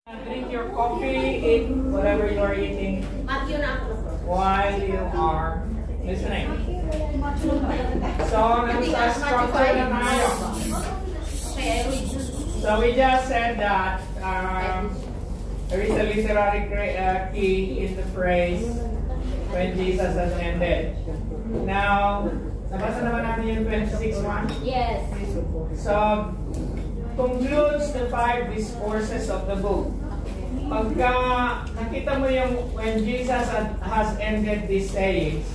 Drink your coffee, eat whatever you are eating while you are listening. So, structure na tayo. So, we just said that there is a literary key in the phrase when Jesus has ended. Now, nabasa naman natin yung 26:1? Yes. So, concludes the 5 discourses of the book. Pagka nakita mo yung when Jesus has ended these sayings,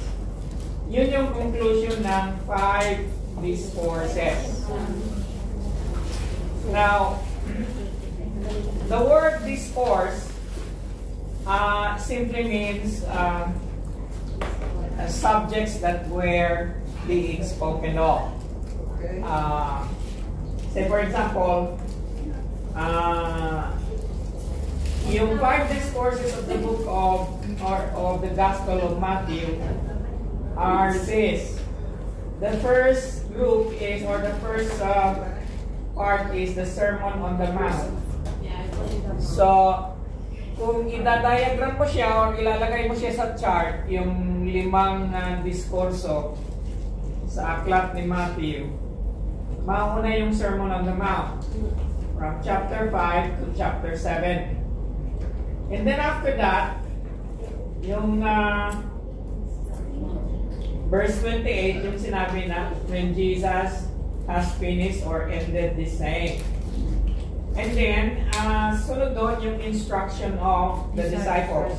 yun yung conclusion ng 5 discourses. Now, the word discourse simply means subjects that were being spoken of. Say for example, yung 5 discourses of the book of the Gospel of Matthew are this. The first group is, or the first part is the Sermon on the Mount. So, kung idadiagram mo siya or ilalagay mo siya sa chart, yung 5 diskurso sa aklat ni Matthew, mauna yung Sermon on the Mount from chapter 5 to chapter 7. And then after that, yung verse 28, yung sinabi na when Jesus has finished or ended this saying. And then, sunod doon yung instruction of the disciples.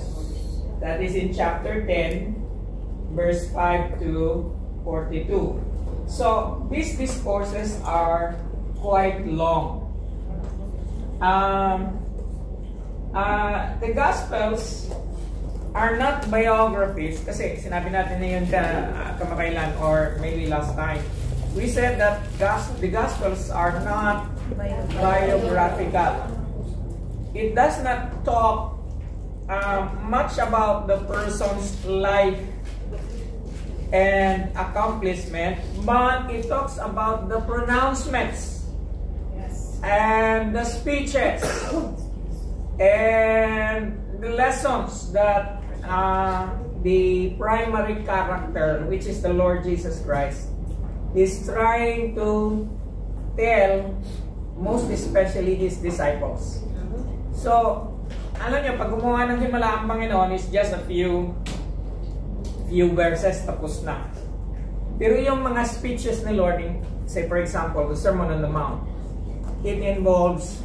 That is in chapter 10, verse 5 to 42. So, these discourses are quite long. The Gospels are not biographies kasi sinabi natin na yun kamakailan or maybe last time. We said that the Gospels are not biographical. It does not talk much about the person's life and accomplishment, but it talks about the pronouncements and the speeches and the lessons that the primary character, which is the Lord Jesus Christ, is trying to tell, most especially his disciples. So, alam niyo, pag gumawa ng himala ang Panginoon is just a few verses, tapos na. Pero yung mga speeches ni Lord, say for example, the Sermon on the Mount, it involves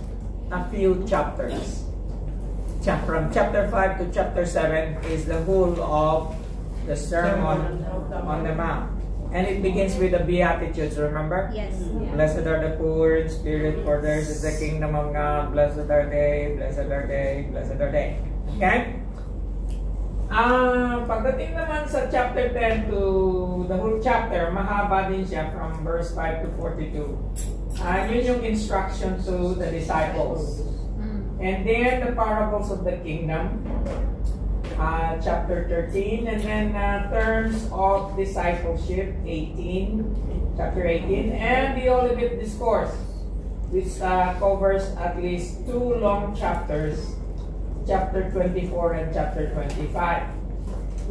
a few chapters. From chapter 5 to chapter 7 is the whole of the Sermon on the Mount. And it begins with the Beatitudes, remember? Yes. Blessed are the poor in spirit, for theirs is the kingdom of God. Blessed are they, blessed are they, blessed are they. Okay? Pagdating naman sa chapter 10 to the whole chapter, mahaba din siya from verse 5 to 42. Yun yung instruction to the disciples. And then the parables of the kingdom, chapter 13, and then terms of discipleship, chapter 18, and the Olivet Discourse, which covers at least 2 long chapters, chapter 24 and chapter 25.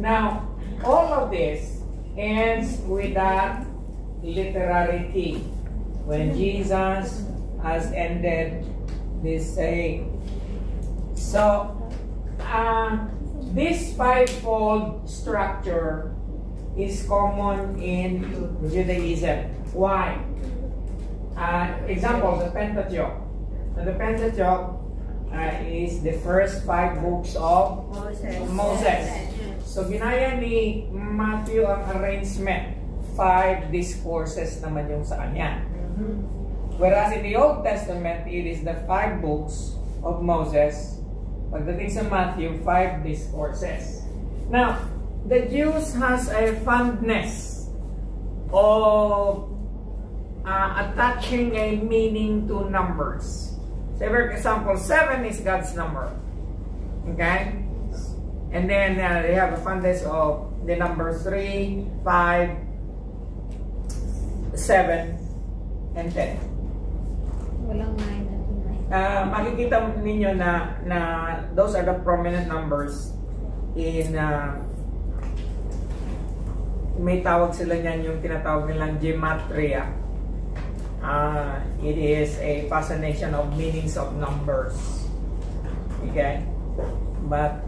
Now, all of this ends with that literary key. When Jesus has ended this saying. So, this 5-fold structure is common in Judaism. Why? Example, the Pentateuch. The Pentateuch is the first 5 books of Moses. So, ginaya ni Matthew ang arrangement. 5 discourses naman yung sa kanya. Whereas in the Old Testament, it is the 5 books of Moses. Pagdating sa Matthew, 5 discourses. Now, the Jews has a fondness of attaching a meaning to numbers. So, for example, 7 is God's number. Okay? And then they have a fondness of the number 3, 5, 7, and 10. Walang 9 at 9. makikita ninyo na those are the prominent numbers in may tawag sila niyan, yung tinatawag nilang gematria. It is a fascination of meanings of numbers. Okay? But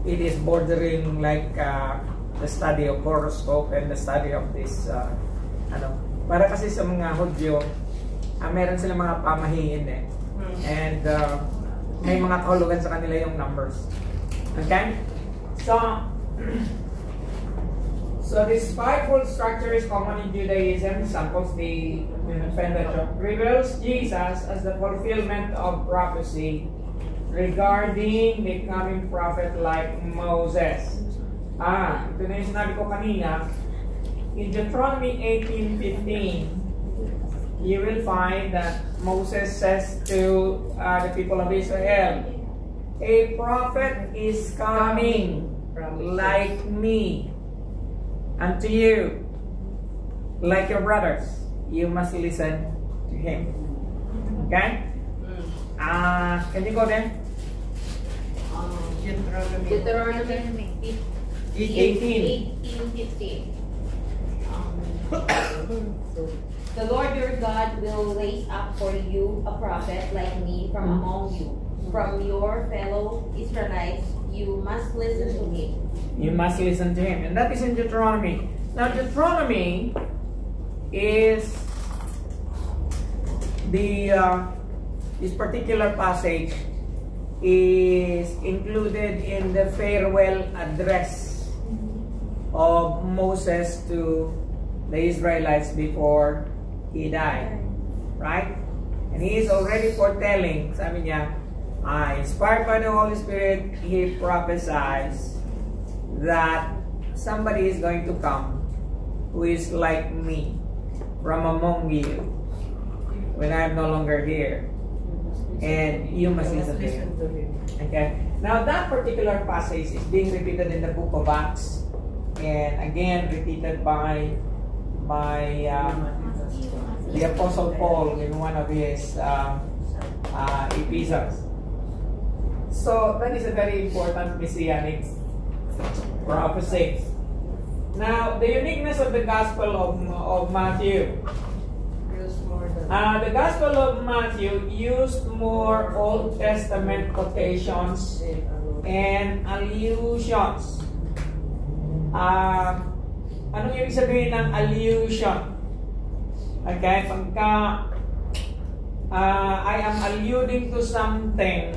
it is bordering like the study of horoscope and the study of this para kasi sa mga Hudyo, meron silang mga pamahiin and may mga kahulugan sa kanila yung numbers. Okay? So this fivefold structure is common in Judaism. Samples the Pentateuch reveals Jesus as the fulfillment of prophecy regarding becoming prophet like Moses. Ito na yung sinabi ko kanina. In Deuteronomy 18:15, you will find that Moses says to the people of Israel, a prophet is coming like me unto you, like your brothers. You must listen to him. Okay? Can you go there? Deuteronomy 18:15. The Lord your God will raise up for you a prophet like me from among you. From your fellow Israelites, you must listen to him. You must listen to him. And that is in Deuteronomy. Now, Deuteronomy is this particular passage is included in the farewell address of Moses to the Israelites before he died. Right? And he is already foretelling, sabi niya, inspired by the Holy Spirit, he prophesies that somebody is going to come who is like me from among you when I am no longer here. And you must listen to him. Okay? Now that particular passage is being repeated in the book of Acts, and again repeated by the Apostle Paul in one of his epistles. So that is a very important messianic prophecy. Now, the uniqueness of the Gospel of Matthew. The Gospel of Matthew used more Old Testament quotations and allusions. Anong ibig sabihin ng allusion? Okay, pagka I am alluding to something,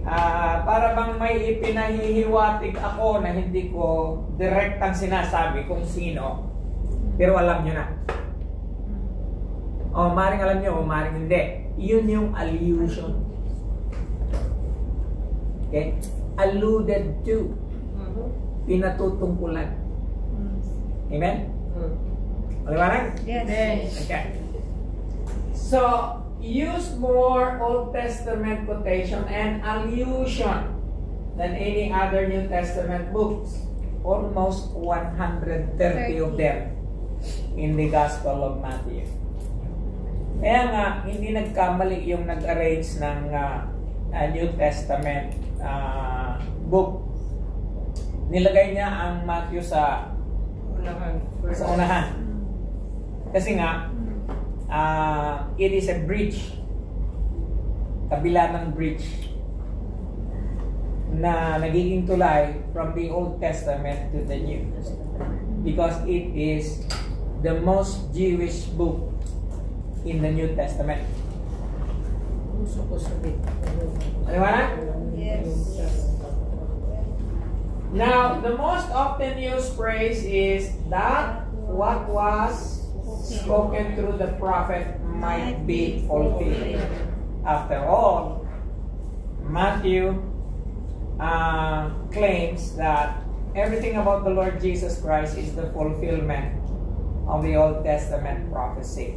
para bang may ipinahihiwatig ako na hindi ko direktang sinasabi kung sino, pero alam nyo na. O maring alam nyo, o maring hindi. Yun yung allusion. Okay? Alluded to. Pinatutungkulan. Amen? Maliwanag? Yes. Okay. So, use more Old Testament quotation and allusion than any other New Testament books. Almost 130 of them in the Gospel of Matthew. Kaya nga, hindi nagkamali yung nag-arrange ng New Testament book. Nilagay niya ang Matthew sa unahan. Kasi nga, it is a bridge, kabila ng bridge na nagiging tulay from the Old Testament to the New Testament, because it is the most Jewish book in the New Testament. Maliwanag? Yes. Now, the most often used phrase is that what was spoken through the prophet might be fulfilled. After all, Matthew claims that everything about the Lord Jesus Christ is the fulfillment of the Old Testament prophecy.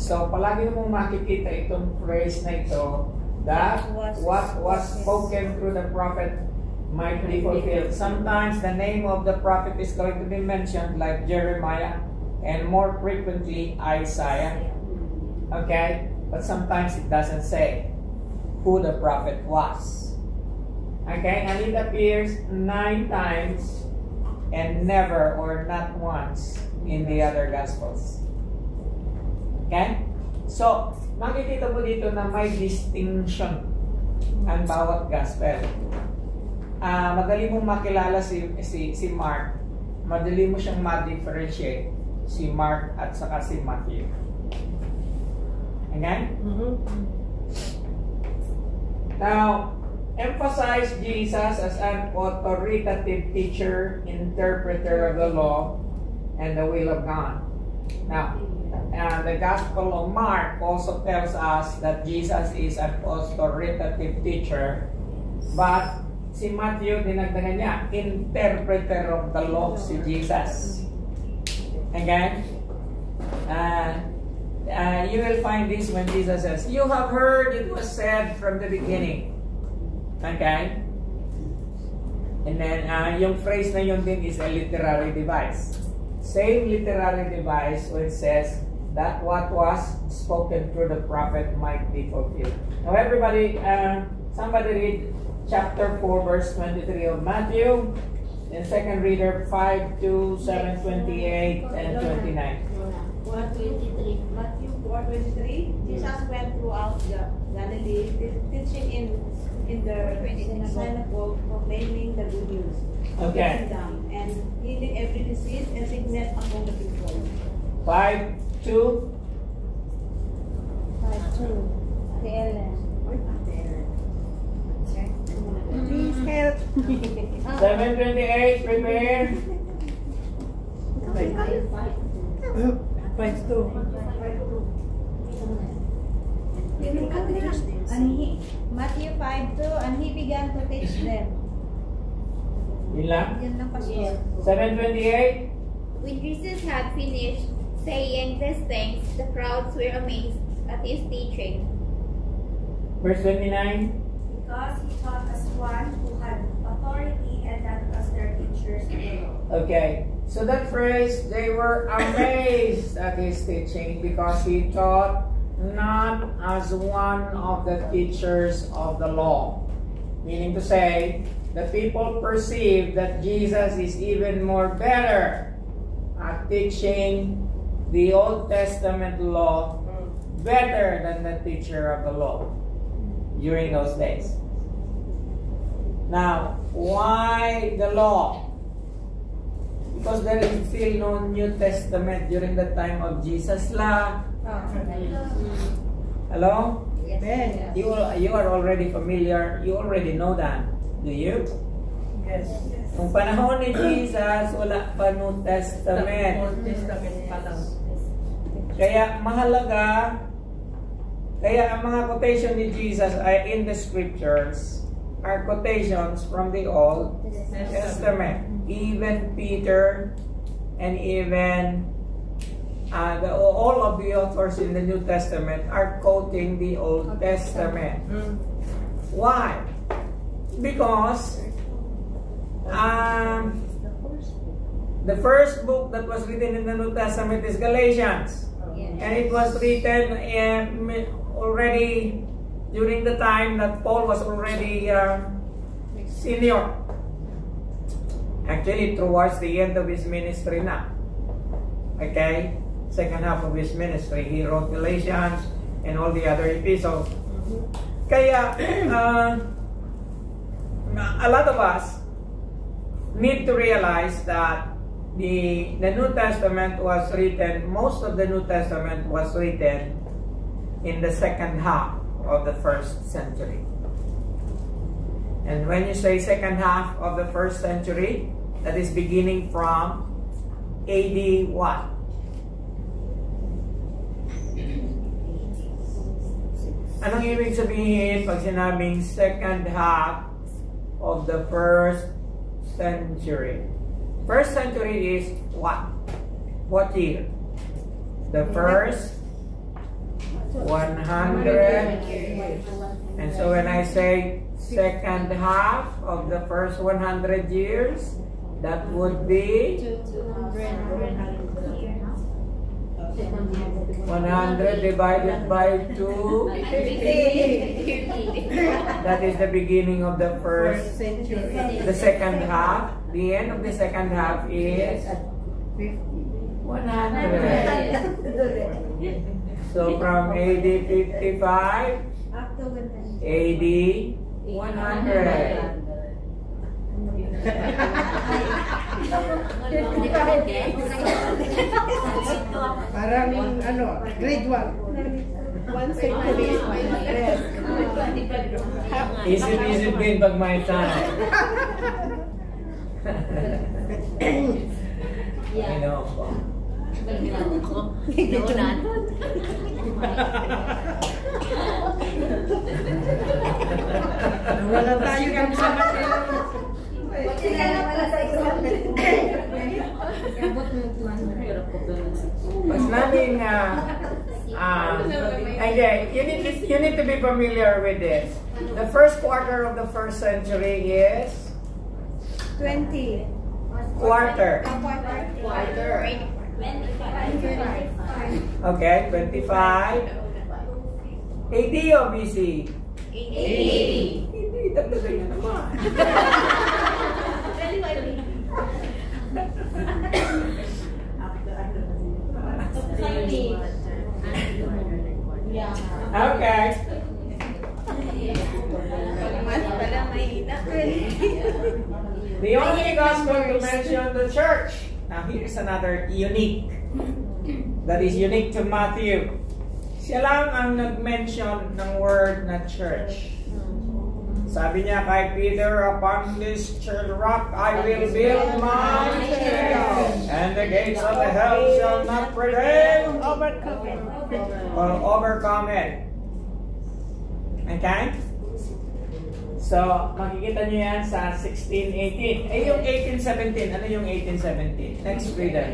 So, palagi mong makikita itong phrase na ito, that what was spoken through the prophet might be fulfilled. Sometimes the name of the prophet is going to be mentioned, like Jeremiah, and more frequently Isaiah. Okay? But sometimes it doesn't say who the prophet was. Okay? And it appears 9 times and never or not once in the other Gospels. Okay? So, makikita mo dito na may distinction ang bawat Gospel. Madali mong makilala si Mark. Madali mo siyang ma-differentiate si Mark at saka si Matthew. Okay? Now, emphasize Jesus as an authoritative teacher, interpreter of the law, and the will of God. Now, the Gospel of Mark also tells us that Jesus is an authoritative teacher, but si Matthew, dinagdagan niya, interpreter of the law si Jesus. Okay? You will find this when Jesus says, "You have heard it was said from the beginning." Okay? And then, yung phrase na yun din is a literary device. Same literary device when it says that what was spoken through the prophet might be fulfilled. Now everybody, somebody read chapter 4, verse 23 of Matthew. And second reader, 5 to 7, 28, and 29. 1:23. Matthew 4:23. Jesus went throughout Galilee, teaching in the synagogue, proclaiming the good news. Okay. And healing every disease and sickness among the people. 5:2. 5:2. The Ellen. Please help. 7:28, prepare. 5:2. Matthew 5:2, and he began to teach them. Yun lang? Yan lang, Pastor. 7:28. When Jesus had finished saying these things, the crowds were amazed at his teaching. Verse 29. Because he taught as one who had authority and not as their teachers alone. Okay, so that phrase, they were amazed at his teaching because he taught not as one of the teachers of the law. Meaning to say, the people perceived that Jesus is even more better at teaching the Old Testament law better than the teacher of the law during those days. Now, why the law? Because there is still no New Testament during the time of Jesus la. Hello? Yes. You are already familiar. You already know that. Do you? Yes. Nung panahon ni Jesus, wala pa New Testament. Old Testament pa lang. Kaya mahalaga, kaya ang mga quotation ni Jesus ay in the scriptures are quotations from the Old Testament. Even Peter and even all of the authors in the New Testament are quoting the Old Testament. Why? Because the first book that was written in the New Testament is Galatians. And it was written already during the time that Paul was already senior. Actually, towards the end of his ministry na. Okay? Second half of his ministry, he wrote Galatians and all the other epistles. Kaya, a lot of us need to realize that the New Testament was written, most of the New Testament was written in the second half of the 1st century. And when you say second half of the 1st century, that is beginning from AD what? Anong ibig sabihin pag sinabing second half of the 1st century? 1st century is what? What year? The first 100. And so when I say second half of the first 100 years, that would be 100 divided by 2. That is the beginning of the first century. The second half. The end of the second half is 100. So from AD 55, AD 100. Parang grade 1. 1 century. Isip-isip din pag may time. I know. Wala tayo kang sama sila. Mas namin again, you need to be familiar with this. The first quarter of the first century is 20. quarter. Okay, 25. AD o BC? AD. Dagdagan niya naman. Okay. The only gospel to mention the church. Now here's another unique. That is unique to Matthew. Siya lang ang nag-mention ng word na church. Sabi niya kay Peter, upon this rock I will build my church, and the gates of the hell shall not prevail or overcome it. Okay? So, makikita niyo yan sa 16:18. Eh, yung 18:17. Ano yung 18:17? Next reader.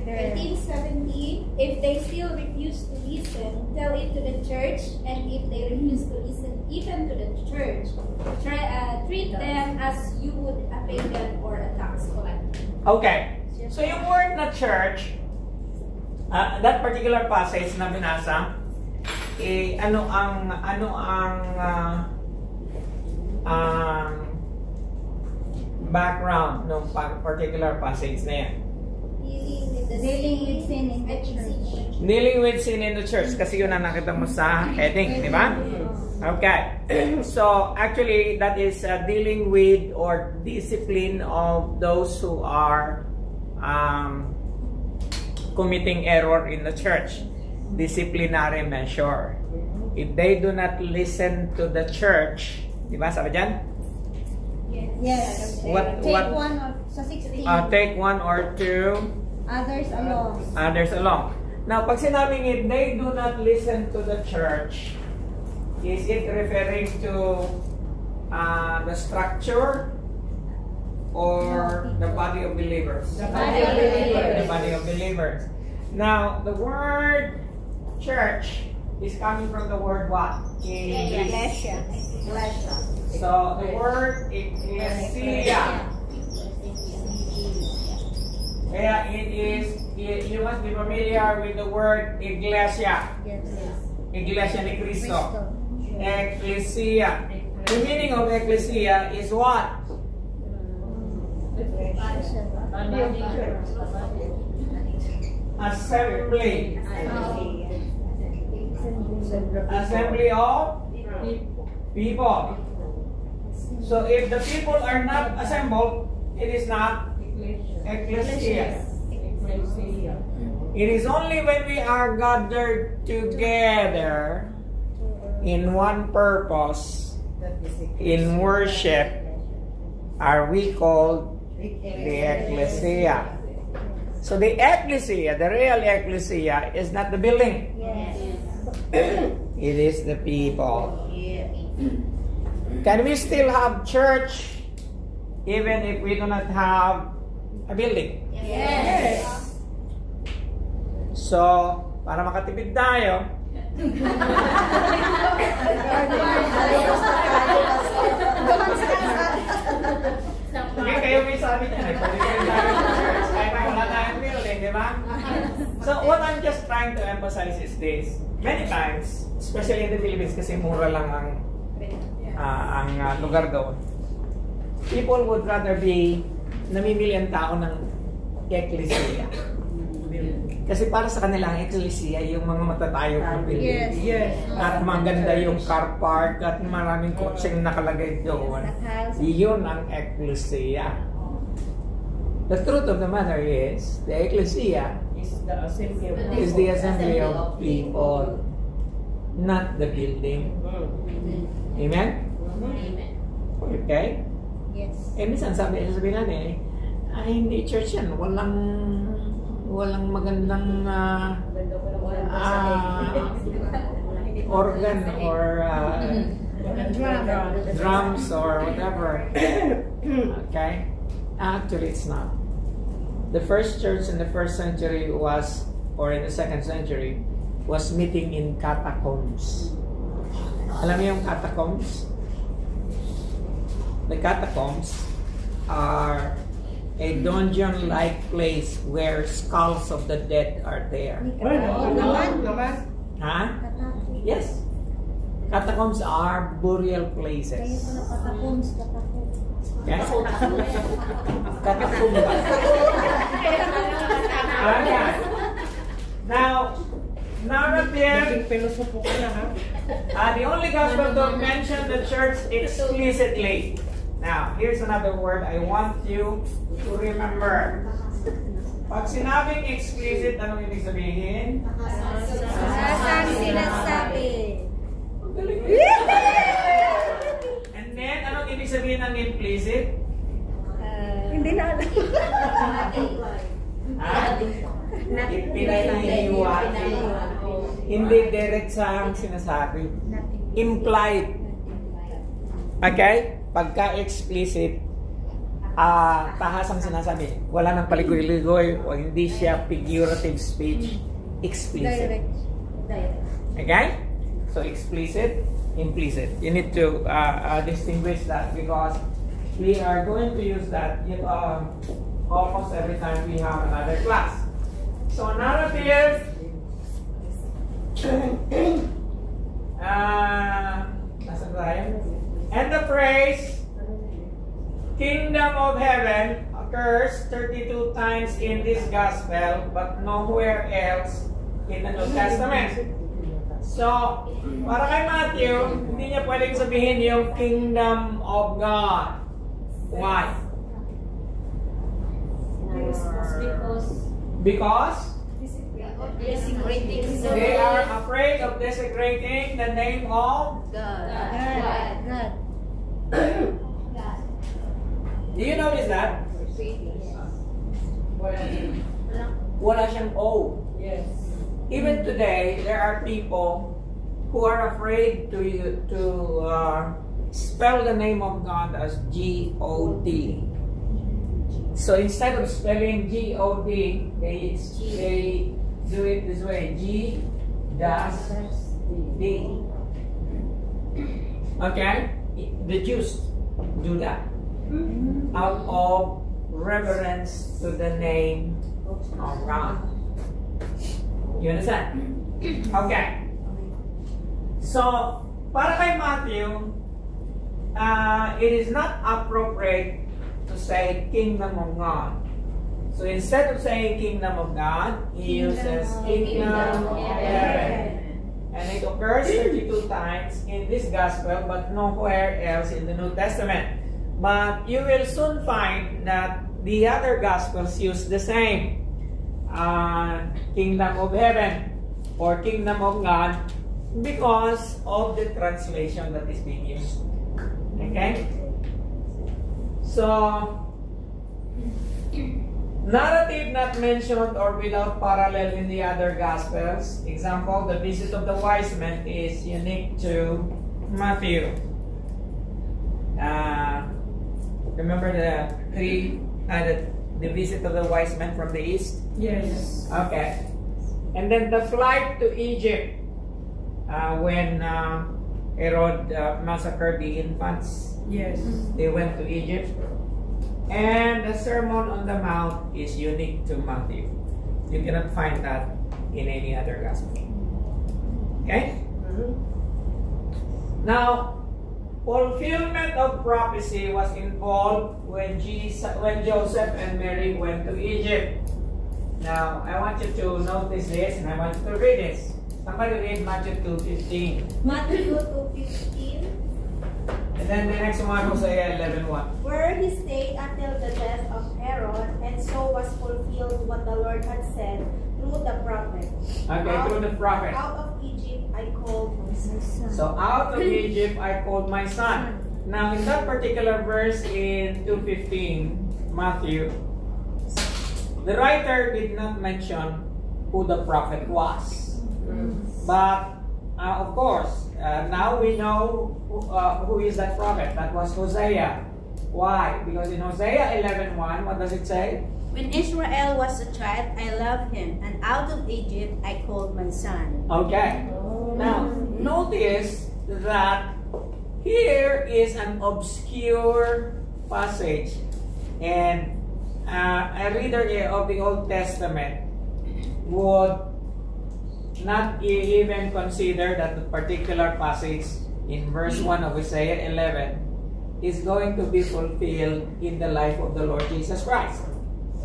18:17, if they still refuse to listen, tell it to the church, and if they refuse to listen even to the church, treat them as you would a pagan or a tax collector. Okay. So yung word na church, that particular passage na binasa, ano ang background ng particular passage na yan? Dealing with sin in the church. Dealing with sin in the church. Kasi yun ang nakita mo sa heading, di ba? Okay. So, actually, that is dealing with or discipline of those who are committing error in the church. Disciplinary measure. If they do not listen to the church, di ba? Sabi dyan? Yes. Take one or sa 16. Take one or two. Others along. Others along. Now, pag sinabing if they do not listen to the church, is it referring to the structure or the body of believers? The body of believers. The body of believers. Now, the word church is coming from the word what? Iglesia. So, the word ecclesia. Kaya you must be familiar with the word iglesia. Iglesia ni Cristo. Ecclesia. The meaning of ecclesia is what? Assembly. Assembly of people. So if the people are not assembled, it is not ecclesia. It is only when we are gathered together in one purpose, in worship, are we called the ecclesia. So the ecclesia, the real ecclesia, is not the building. It is the people. Can we still have church even if we do not have a building? Yes. So, para makatipid tayo, hindi kayo may sabi niya, pwede kayo tayo sa church, kahit wala tayong building, di ba? So what I'm just trying to emphasize is this. Many times, especially in the Philippines, kasi mura lang ang lugar doon, people would rather be namimili ang tao ng ecclesia. Kasi para sa kanila ang ecclesia, yung mga matatayog na building. Yes. At maganda yung car park at maraming kotseng nakalagay doon. Yun ang ecclesia. The truth of the matter is, the ecclesia is the assembly of people, not the building. Amen? Okay? Yes. Minsan sabihin natin, hindi church yan, walang magandang organ or drums or whatever. Okay? Actually, it's not. The first church in the first century was, or in the second century, was meeting in catacombs. Alam niyo yung catacombs? The catacombs are a dungeon-like place where skulls of the dead are there. Naman. Huh? Yes. Catacombs are burial places. Yes? Catacomb. Now, narrative. The only gospel don't mention the church explicitly. Now, here's another word I want you to remember. Pag sinabing explicit, anong ibig sabihin? Saan sinasabi? And then, anong ibig sabihin ng implicit? Hindi na alam. Ipinahihiyuan. Hindi diretsahang sinasabi. Implied. Okay? Pagka-explicit, tahasang sinasabi. Wala nang paligoy-ligoy o hindi siya figurative speech. Explicit. Okay? So, explicit, implicit. You need to distinguish that because we are going to use that almost every time we have another class. So, narrative, nasa tayo? And the phrase, Kingdom of Heaven, occurs 32 times in this gospel, but nowhere else in the New Testament. So, para kay Matthew, hindi niya pwedeng sabihin yung Kingdom of God. Why? Because they are afraid of desecrating the name of God. Do you notice that? Wala siyang O. Yes. Even today, there are people who are afraid to spell the name of God as G-O-D. So instead of spelling G-O-D, they do it this way, G-D. Okay? The Jews do that out of reverence to the name of God. You understand? Okay. So, para kay Matthew, it is not appropriate to say Kingdom of God. So instead of saying Kingdom of God, he uses Kingdom of Heaven. And it occurs 32 times in this gospel, but nowhere else in the New Testament. But you will soon find that the other gospels use the same Kingdom of Heaven or Kingdom of God because of the translation that is being used. Okay? So, narrative not mentioned or without parallel in the other Gospels. Example, the visit of the wise men is unique to Matthew. Remember the visit of the wise men from the east? Yes. Okay. And then the flight to Egypt when Herod massacred the infants. Yes. They went to Egypt. And the Sermon on the Mount is unique to Matthew. You cannot find that in any other gospel. Okay? Now, fulfillment of prophecy was involved when Joseph and Mary went to Egypt. Now, I want you to notice this and I want you to read this. Somebody read Matthew 2:15. Matthew 2:15. And then the next one, Hosea 11:1. Where he stayed until the death of Herod, and so was fulfilled what the Lord had said through the prophet. Okay, through the prophet. Out of Egypt I called my son. So out of Egypt I called my son. Now in that particular verse in 2:15, Matthew, the writer did not mention who the prophet was. But of course, now we know who is that prophet. That was Hosea. Why? Because in Hosea 11:1, what does it say? When Israel was a child, I loved him, and out of Egypt I called my son. Okay. Now, notice that here is an obscure passage, and a reader of the Old Testament would not even consider that the particular passage in verse 1 of Hosea 11 is going to be fulfilled in the life of the Lord Jesus Christ.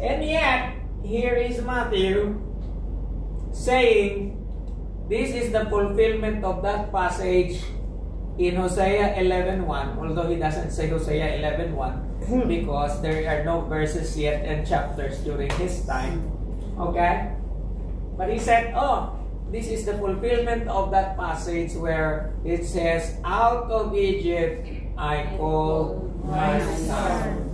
And yet, here is Matthew saying, this is the fulfillment of that passage in Hosea 11:1, although he doesn't say Hosea 11:1 because there are no verses yet and chapters during his time. Okay? But he said, oh, this is the fulfillment of that passage where it says, out of Egypt I called my son.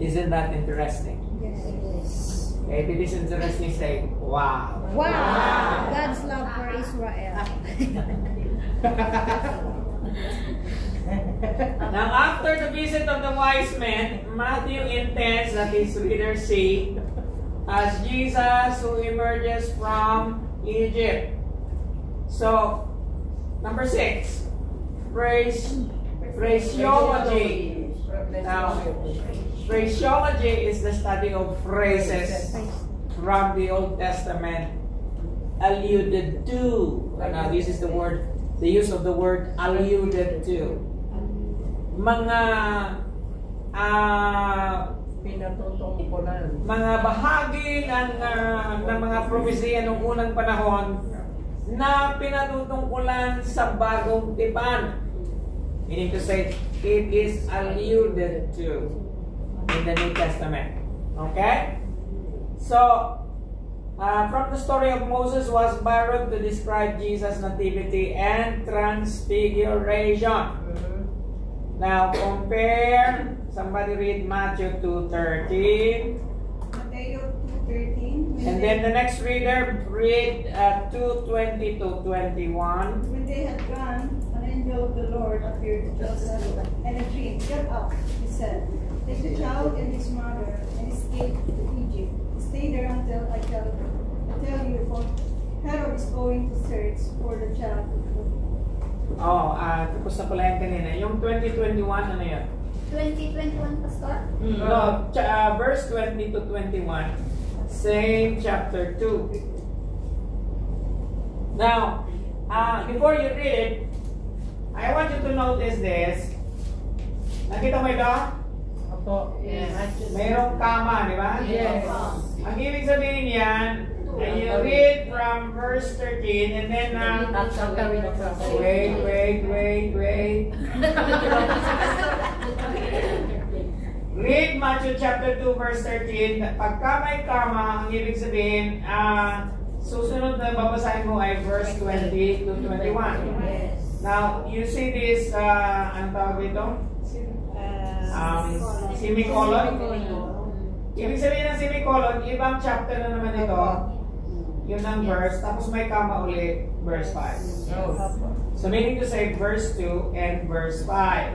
Isn't that interesting? Yes. Okay, if it is interesting, say, wow. Wow! God's love for Israel. Now, after the visit of the wise men, Matthew intends that his readers see as Jesus who emerges from Egypt. So, number 6, phraseology. Now, phraseology is the study of phrases from the Old Testament alluded to. Now, this is the word, the use of the word alluded to. Mga bahagi ng mga propesya ng unang panahon na pinatutungkulan sa bagong tipan. Meaning to say, it is alluded to in the New Testament. Okay? So, from the story of Moses was borrowed to describe Jesus' nativity and transfiguration. Now, compare. Somebody read Matthew 2:13. Matthew 2:13. And then the next reader read 2:20 to 21. When they had gone, an angel of the Lord appeared to Joseph and a dream. Get up, he said. Take the child and his mother and escape to Egypt. Stay there until I tell you, for Herod is going to search for the child. Oh, tapos na pala yung kanina. Yung 2021, ano yun? 2021, Pastor? No, verse 20 to 21. Same chapter 2. Now, before you read, I want you to notice this. Nakita mo ito? Yes. Mayroong kama, di ba? Yes. Ang ibig sabihin yan, and you read from verse 13 and then wait. Read Matthew chapter 2 verse 13. Pagka may kama, ang ibig sabihin, susunod na babasahin mo ay verse 20 to 21. Now, you see this, ano tawag dito? Semicolon. Ibig sabihin ng semicolon, ibang chapter na naman ito. Yun ang verse, tapos may kama ulit, verse 5. So meaning to say verse 2 and verse 5.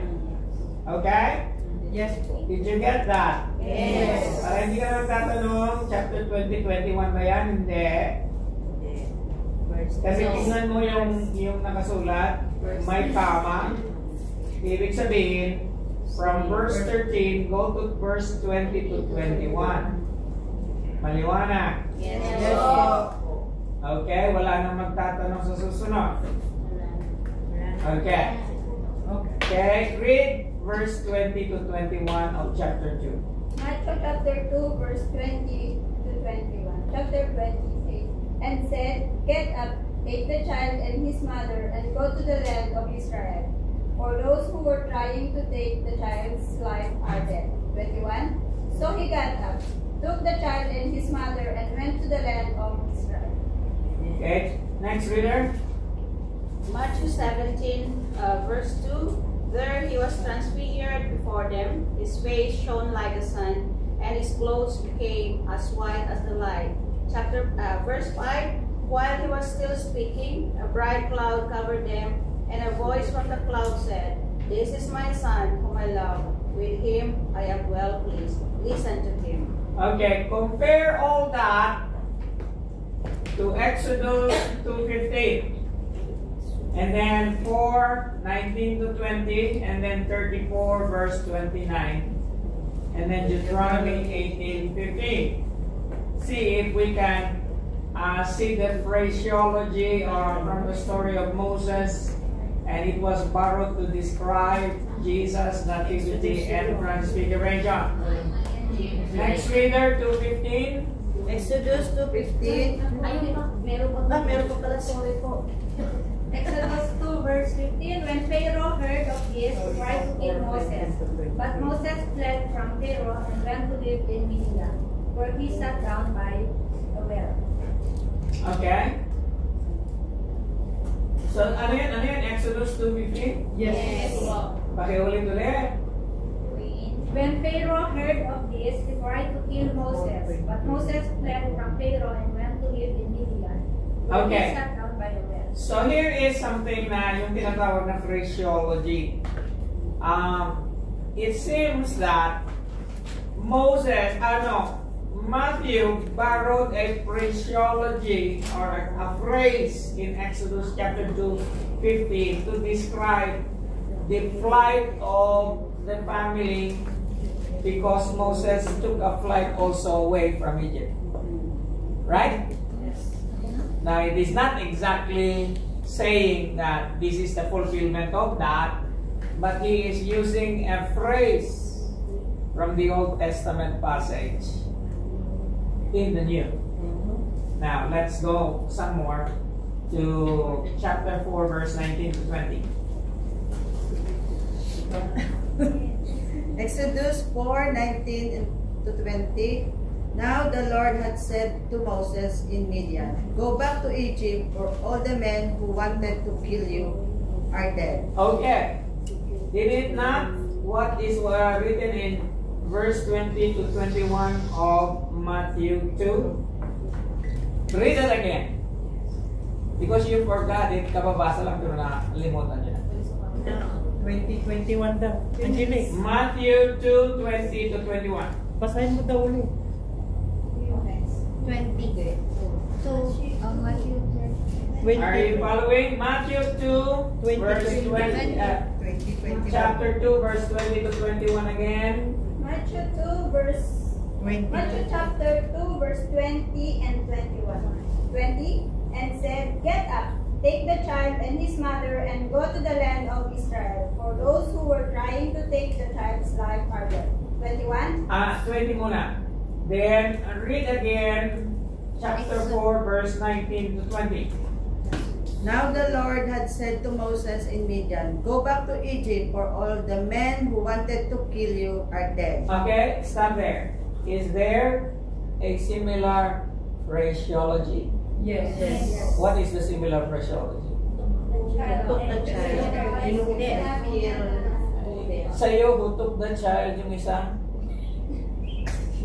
Okay? Yes. Did you get that? Yes. Para hindi ka magtatanong, chapter 20, 21 ba yan? Hindi. Kasi tingnan mo yung nakasulat, may kama. Ibig sabihin, from verse 13, go to verse 20 to 21. Maliwanag. Yes. Yes. Okay, wala nang magtatanong sa susunod. Okay. Okay, read verse 20 to 21 of chapter 2. Matthew chapter 2, verse 20 to 21. Chapter 20 says, and said, get up, take the child and his mother, and go to the land of Israel. For those who were trying to take the child's life are dead. 21. So he got up, took the child and his mother, and went to the land of Israel. Okay, next reader. Matthew 17, verse 2. There he was transfigured before them. His face shone like the sun, and his clothes became as white as the light. Verse 5. While he was still speaking, a bright cloud covered them, and a voice from the cloud said, This is my son, whom I love. With him I am well pleased. Listen to him. Okay, compare all that to Exodus 2:15. And then 4:19 to 20, and then 34 verse 29, and then Deuteronomy 18:15. See if we can see the phraseology or from the story of Moses, and it was borrowed to describe Jesus' nativity and transfiguration. Next reader, 2:15. Exodus 2:15. Meron pa pala. Sorry po. Exodus 2 verse 15. When Pharaoh heard of this, he tried to kill Moses. But Moses fled from Pharaoh and went to live in Midian, where he sat down by a well. Okay. So, ano yan? Exodus 2:15? Yes. Pakiulit-ulit. When Pharaoh heard of this, he tried to kill Moses. But Moses fled from Pharaoh and went to live in Midian, where Okay. he sat down by a well. So here is something na yung tinatawag na phraseology. It seems that Matthew borrowed a phraseology or a phrase in Exodus chapter 2:15 to describe the flight of the family, because Moses took a flight also away from Egypt. Right? Now, it is not exactly saying that this is the fulfillment of that, but he is using a phrase from the Old Testament passage in the New. Now, let's go some more to chapter 4, verse 19 to 20. Exodus 4:19 to 20. Now the Lord had said to Moses in Midian, Go back to Egypt, for all the men who wanted to kill you are dead. Okay. Did it not what is written in verse 20 to 21 of Matthew 2? Read it again. Because you forgot it, kababasa lang pero nakalimutan nyo na. 2021 daw. Angelic, Matthew 2:20 to 21. basahin mo daw ulit. 20. So, Matthew 20. Are you following? Matthew 2, verse 20. 2021. Chapter 2, verse 20 to 21 again. Matthew 2 verse 20. Matthew chapter 2 verse 20 and 21. 20 and said, Get up, take the child and his mother and go to the land of Israel. For those who were trying to take the child's life are dead. 21. 20 muna. Then read again chapter 4, verse 19 to 20. Now the Lord had said to Moses in Midian, Go back to Egypt, for all the men who wanted to kill you are dead. Okay, stop there. Is there a similar phraseology? Yes. What is the similar phraseology? Took the child, kill. Sa'yo, who took the child, yung isa?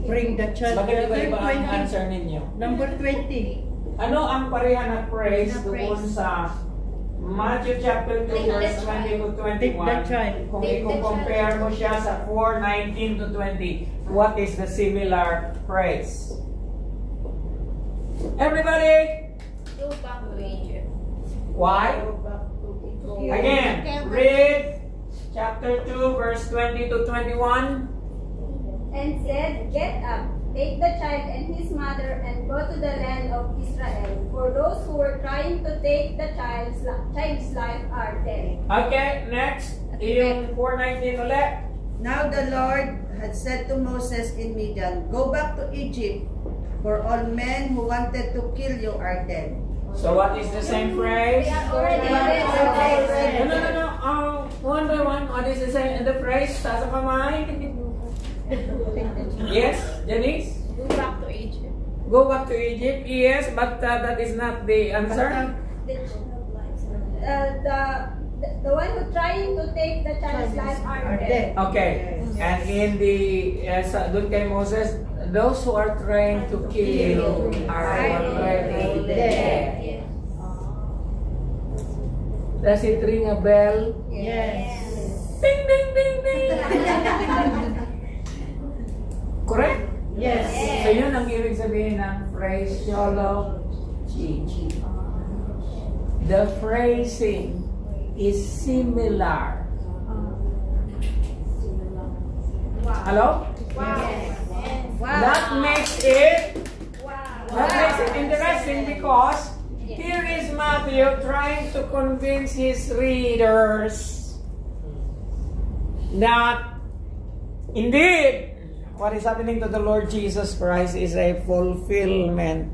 Bring the child. Bakit iba-iba ang 20. answer ninyo? Number 20. Ano ang pareha na phrase doon sa Matthew chapter 2 verse 20 to 21? Take the child. Kung i-compare mo siya sa 4:19 to 20, what is the similar phrase? Everybody! Go back to Egypt. Why? Again, read chapter 2 verse 20 to 21. And said, Get up, take the child and his mother and go to the land of Israel. For those who were trying to take the child's life are dead. Okay, next. Yung 4:19 ulit. Now the Lord had said to Moses in Midian, go back to Egypt, for all men who wanted to kill you are dead. So what is the same phrase? They are already dead. No. One by one, what is the same? The phrase, taas ang kamay. Yes, Janice? Go back to Egypt. Go back to Egypt, yes, but that is not the answer. The one who trying to take the child's life are dead. Okay, and in the, doon kay Moses, those who are trying to kill you are already dead. Does it ring a bell? Yes. Ding, ding, ding, ding. Correct? Yes. So yun ang ibig sabihin ng phraseology. The phrasing is similar. Hello? That makes it interesting because here is Matthew trying to convince his readers that indeed what is happening to the Lord Jesus Christ is a fulfillment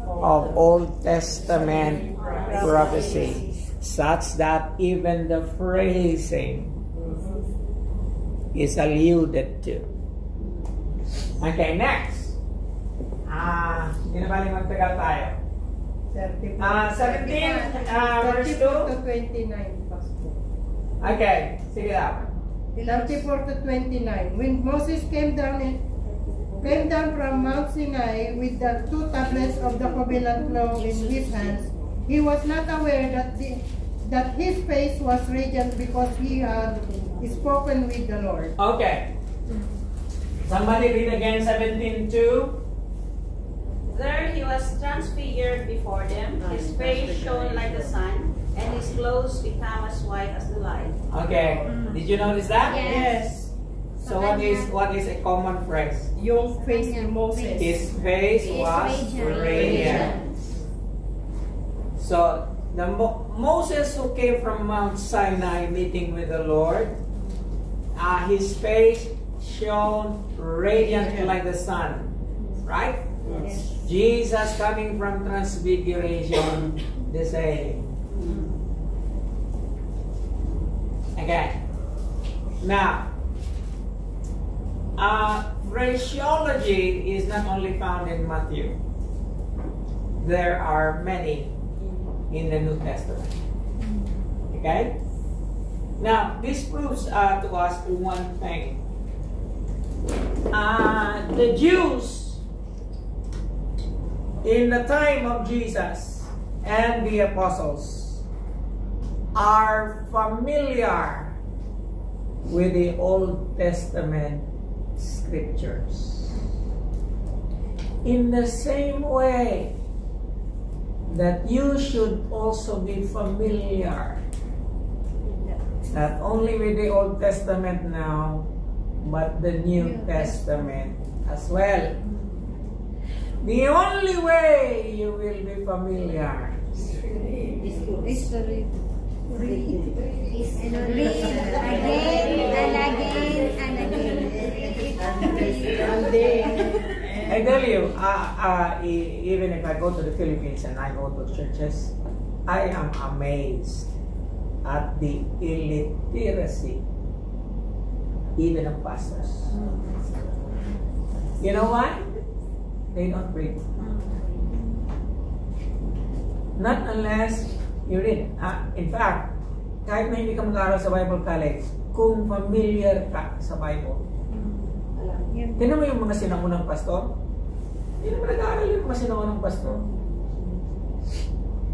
of Old Testament prophecy, such that even the phrasing is alluded to. Okay, next. Hindi na bali magtagal tayo. 17, verse 2. 34 to 29, Pastor. Okay, sige daw. 34 to 29. When Moses came down from Mount Sinai with the 2 tablets of the covenant law in his hands, he was not aware that his face was radiant because he had spoken with the Lord. Okay. Somebody read again 17:2. There he was transfigured before them. His face shone like the sun, and his clothes became as white as the light. Okay. Did you notice that? Yes. So what is a common phrase? Yung face ni Moses. His face was radiant. So the Moses who came from Mount Sinai meeting with the Lord, his face shone radiant like the sun, right? Yes. Jesus coming from Transfiguration, the same. Okay. Now, phraseology is not only found in Matthew. There are many in the New Testament. Okay? Now, this proves to us one thing. The Jews in the time of Jesus and the apostles are familiar with the Old Testament scriptures. In the same way that you should also be familiar not only with the Old Testament now, but the New Testament as well. The only way you will be familiar Is to read. Read again and again. I tell you, even if I go to the Philippines and I go to churches, I am amazed at the illiteracy even of pastors. You know why? They don't read. Not unless you read. In fact, kahit na hindi ka mag-aaral sa Bible College, kung familiar ka sa Bible, tignan mo yung mga sinaunang pastor, hindi naman nag-aaral yung mga sinaunang pastor.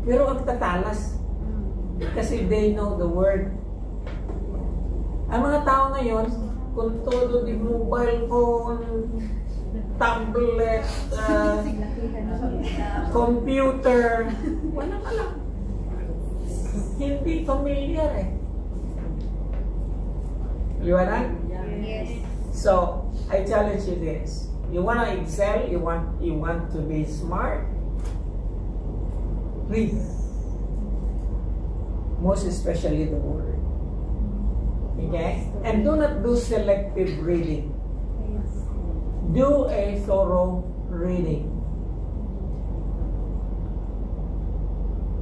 Pero ang tatalas, kasi they know the word. Ang mga tao ngayon, kung todo di mobile phone, tablet, computer, wala ka lang. Hindi familiar eh. Liwanag? Yes. So, I challenge you this. You wanna excel, you want to be smart, read. Most especially the Word. Okay? And do not do selective reading. Do a thorough reading.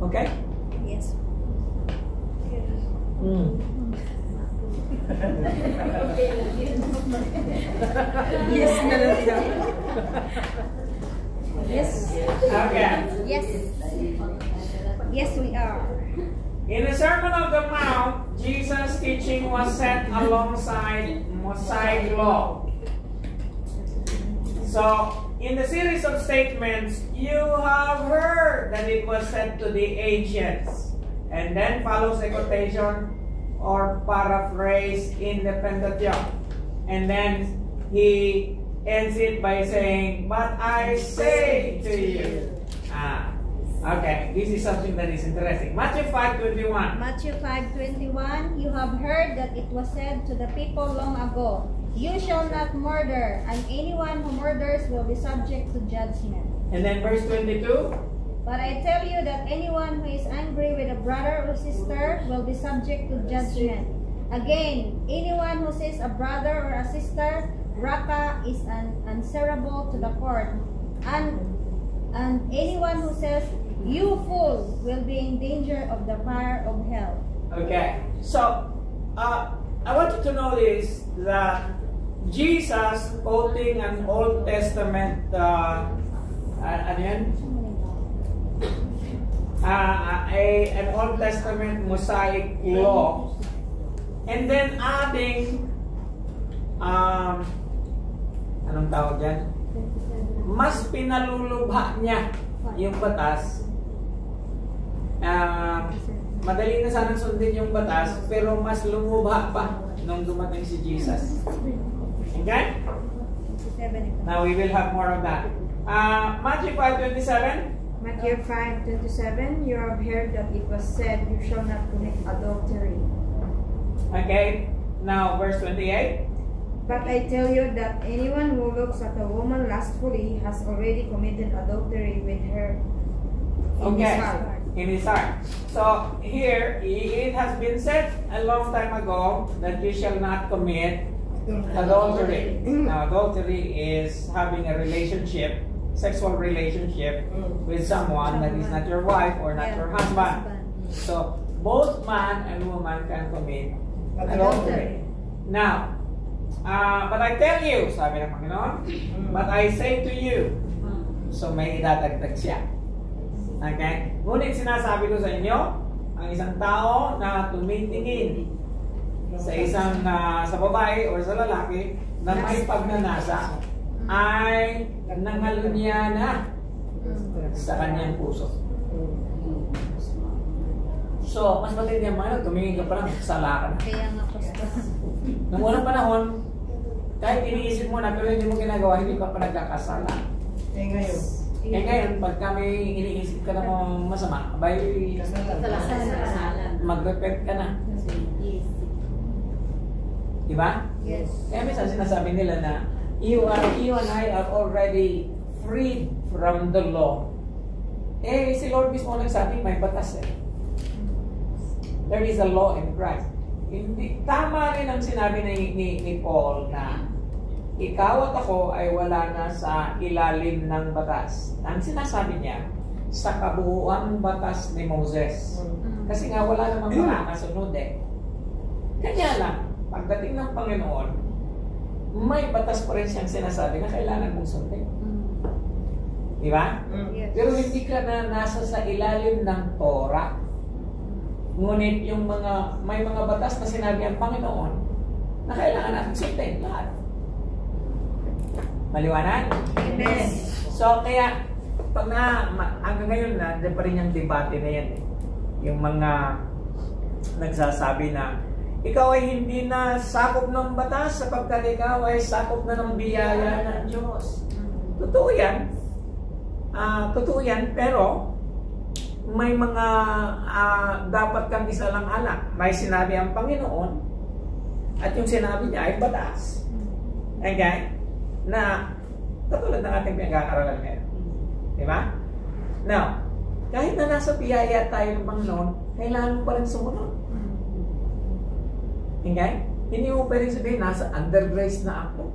Okay? Yes. Yes, Yes. Okay. Yes. Yes, we are. In the Sermon on the Mount, Jesus' teaching was set alongside Mosaic law. So, in the series of statements, you have heard that it was said to the ancients. And then follows a quotation or paraphrase in the Pentateuch. And then he ends it by saying, "But I say to you." Okay, this is something that is interesting. Matthew 5:21. Matthew 5:21, you have heard that it was said to the people long ago, you shall not murder, and anyone who murders will be subject to judgment. And then verse 22. But I tell you that anyone who is angry with a brother or sister will be subject to judgment. Again, anyone who says a brother or a sister, Raka, is answerable to the court. And anyone who says, you fool, will be in danger of the fire of hell. Okay, so I want you to notice that Jesus quoting an Old Testament an Old Testament Mosaic law, and then adding anong tawag dyan? Mas pinalulubha niya yung batas. Madali na sanang sundin yung batas, pero mas lumubha pa nung dumating si Jesus. Okay? Now we will have more of that. Matthew 5:27. Matthew 5:27, you have heard that it was said, you shall not commit adultery. Okay, now verse 28. But I tell you that anyone who looks at a woman lustfully has already committed adultery with her in his heart. In his heart. So here, it has been said a long time ago that you shall not commit adultery. Now, adultery is having a relationship, sexual relationship with someone that is not your wife or not your husband. So, both man and woman can commit adultery. Now, but I tell you, sabi ng Panginoon, but I say to you, so may idadagdag siya. Okay? Ngunit sinasabi ko sa inyo, ang isang tao na tumitingin sa babae o sa lalaki na may pagnanasa ay nangalunya na sa kanyang puso. So, mas matindi ang mga tumingin ka pa lang, sala ka na. Kaya nga, Pastor. Noong unang panahon, kahit iniisip mo na pero hindi mo ginagawa, hindi ka pa nagkakasala. Ngayon, pag kami iniisip ka na masama, abay, mag-repent ka na. Diba? Yes. Kaya minsan sinasabi nila na you and I are already freed from the law. Si Lord mismo nagsabi, may batas eh. There is a law in Christ. Hindi, tama rin ang sinabi ni Paul na ikaw at ako ay wala na sa ilalim ng batas. Ang sinasabi niya, sa kabuuang batas ni Moses. Kasi nga wala namang makakasunod eh. Kanya lang, pagdating ng Panginoon, may batas pa rin siyang sinasabi na kailangan mong sundin. Di ba? Yes. Pero hindi ka na nasa sa ilalim ng Torah. Ngunit yung may mga batas na sinabi ang Panginoon na kailangan natin sundin lahat. Maliwanag? Amen. So, kaya, pag hanggang ngayon na, pa rin yung debate na yan. Yung mga nagsasabi na, ikaw ay hindi na sakop ng batas sapagkat ikaw ay sakop na ng biyaya ng Diyos. Totoo yan. Totoo yan, pero may mga dapat kang isa lang anak. May sinabi ang Panginoon at yung sinabi niya ay batas. Okay? Na Katulad ng ating pinag-aaralan ngayon. Di ba? Now, kahit na nasa biyaya tayo ng Panginoon, kailangan mo pa rin sumunod. Okay? Hindi mo pa rin sabihin, nasa under grace na ako.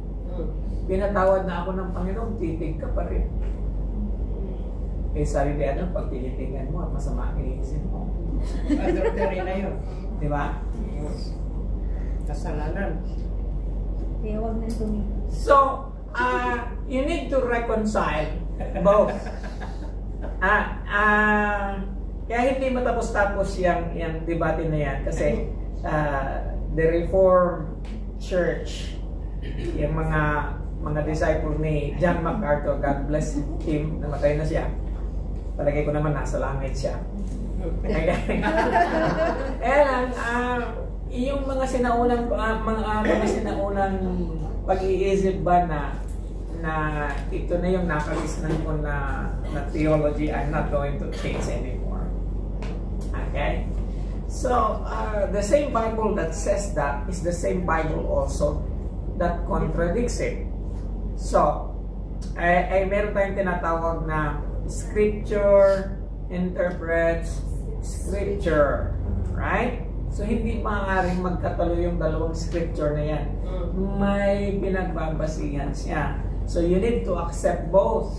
Pinatawad na ako ng Panginoon, titig ka pa rin. Eh, sabi ba ano, pag tinitingan mo at masama ang iniisip mo. Adultery na yun. Di ba? Kasalanan. Kaya huwag nang tumingin. So, you need to reconcile both. Kaya hindi matapos-tapos yung debate na yan kasi the Reformed Church, yung mga disciple ni John MacArthur, God bless him, namatay na siya. Palagay ko naman nasa langit siya. Yung mga sinaunang pag-iisip ba na ito na yung nakagisnan ko na theology, I'm not going to change anymore. Okay? So, the same Bible that says that is the same Bible also that contradicts it. So, ay meron tayong tinatawag na Scripture interprets Scripture. Right? So, hindi maaaring magkatalo yung dalawang Scripture na yan. May pinagbabasihan siya. So, you need to accept both.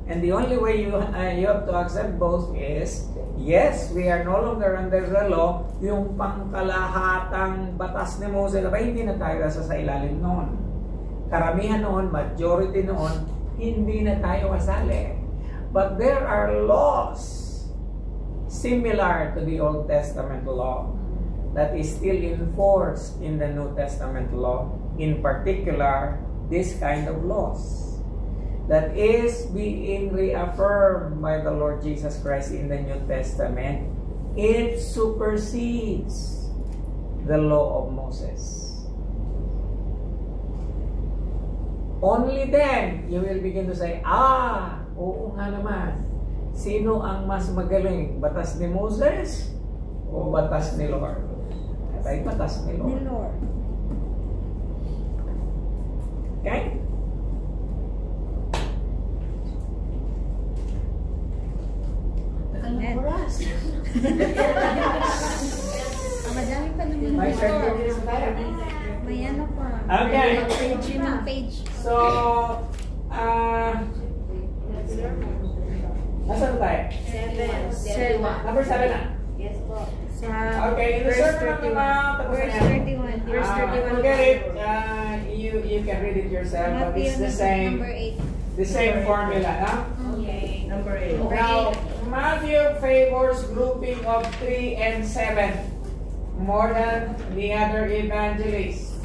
And the only way you have to accept both is, yes, we are no longer under the law. Yung pangkalahatang batas ni Moses, hindi na tayo nasa sa ilalim noon. Karamihan noon, majority noon, hindi na tayo kasali. But there are laws similar to the Old Testament law that is still enforced in the New Testament law. In particular, this kind of laws that is being reaffirmed by the Lord Jesus Christ in the New Testament. It supersedes the law of Moses. Only then, you will begin to say, oo nga naman. Sino ang mas magaling? Batas ni Moses o batas ni Lord? Ay, batas ni Lord. Okay? Madami pa naman. May certificate tayo. May ano pa. Okay. Page. So, nasaan tayo? 7. Number 7 na. Yes po. Okay, in the sermon ng mga tapos na yan. Verse 31. Forget it. You can read it yourself, but it's the same. Number 8. The same formula, huh? Okay. Number 8. Now, Matthew favors grouping of 3 and 7 more than the other evangelists.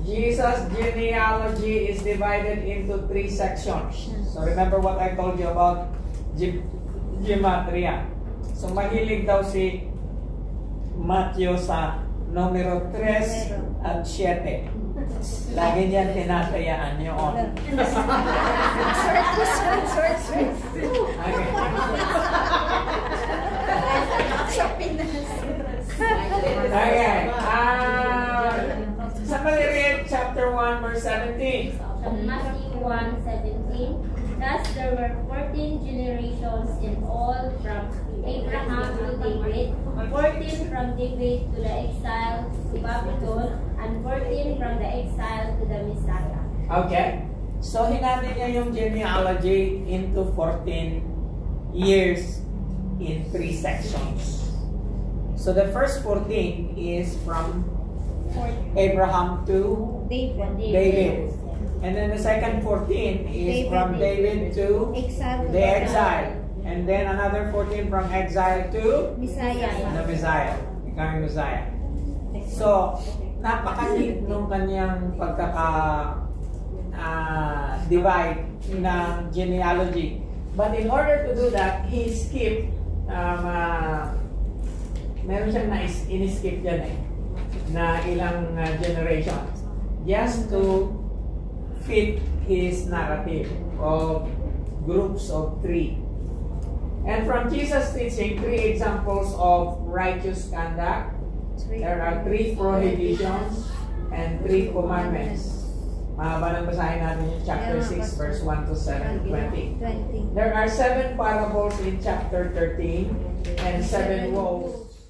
Jesus' genealogy is divided into 3 sections. So remember what I told you about gematria. So mahilig daw si Matthew sa numero 3 at 7. Lagi niyan tinatayaan yun. Okay. Somebody read chapter 1 verse 17. Matthew 1:17. Thus there were 14 generations in all from Abraham to David, 14 from David to the exile to Babylon, and 14 from the exile to the Messiah. Okay. So hinati niya yung genealogy into 14 years in 3 sections. So the first 14 is from Abraham to David. And then the second 14 is from David to the exile. And then another 14 from exile to the Messiah, becoming Messiah. So, napakaliit nung kanyang divide ng genealogy. But in order to do that, he skipped, meron siyang in-skip dyan na ilang generations. Just to fit his narrative of groups of 3. And from Jesus' teaching, 3 examples of righteous conduct. There are 3 prohibitions and 3 commandments. Mahaba nang basahin natin yung chapter 6, verse 1 to 7, 20. 20. There are 7 parables in chapter 13 and 7 woes